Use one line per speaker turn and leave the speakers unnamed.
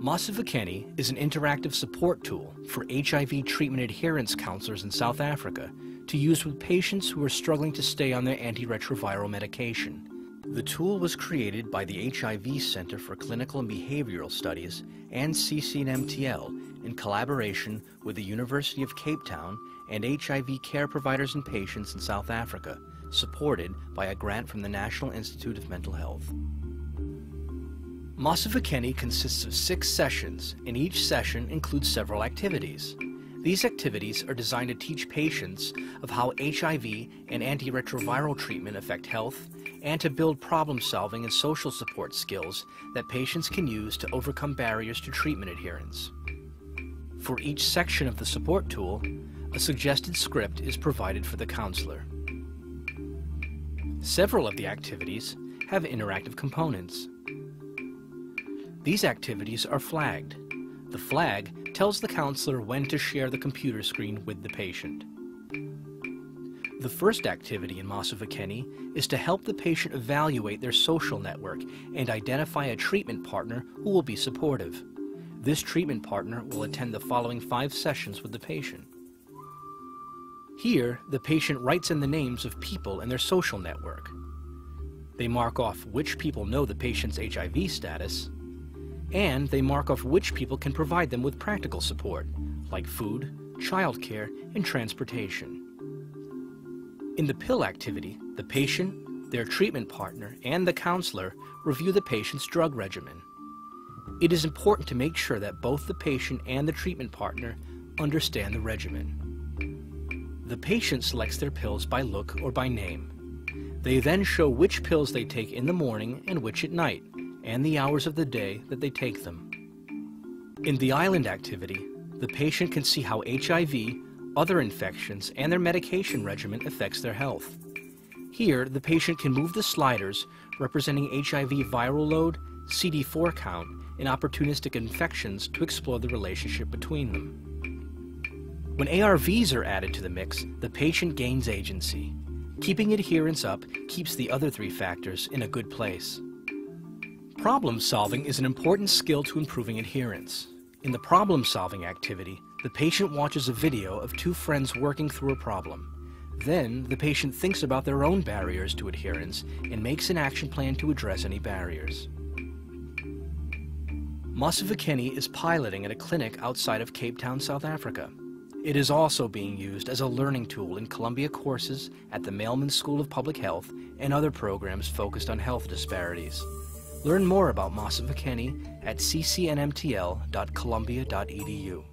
Masivukeni is an interactive support tool for HIV treatment adherence counselors in South Africa to use with patients who are struggling to stay on their antiretroviral medication. The tool was created by the HIV Center for Clinical and Behavioral Studies and CCNMTL in collaboration with the University of Cape Town and HIV care providers and patients in South Africa, supported by a grant from the National Institute of Mental Health. Masivukeni consists of 6 sessions, and each session includes several activities. These activities are designed to teach patients of how HIV and antiretroviral treatment affect health, and to build problem-solving and social support skills that patients can use to overcome barriers to treatment adherence. For each section of the support tool, a suggested script is provided for the counselor. Several of the activities have interactive components. These activities are flagged. The flag tells the counselor when to share the computer screen with the patient. The first activity in Masivukeni is to help the patient evaluate their social network and identify a treatment partner who will be supportive. This treatment partner will attend the following 5 sessions with the patient. Here, the patient writes in the names of people in their social network. They mark off which people know the patient's HIV status, and they mark off which people can provide them with practical support, like food, childcare, and transportation. In the pill activity, the patient, their treatment partner, and the counselor review the patient's drug regimen. It is important to make sure that both the patient and the treatment partner understand the regimen. The patient selects their pills by look or by name. They then show which pills they take in the morning and which at night, and the hours of the day that they take them. In the island activity, the patient can see how HIV, other infections, and their medication regimen affects their health. Here, the patient can move the sliders representing HIV viral load, CD4 count, and opportunistic infections to explore the relationship between them. When ARVs are added to the mix, the patient gains agency. Keeping adherence up keeps the other 3 factors in a good place. Problem solving is an important skill to improving adherence. In the problem solving activity, the patient watches a video of 2 friends working through a problem. Then, the patient thinks about their own barriers to adherence and makes an action plan to address any barriers. Masivukeni is piloting at a clinic outside of Cape Town, South Africa. It is also being used as a learning tool in Columbia courses at the Mailman School of Public Health and other programs focused on health disparities. Learn more about Masivukeni at ccnmtl.columbia.edu.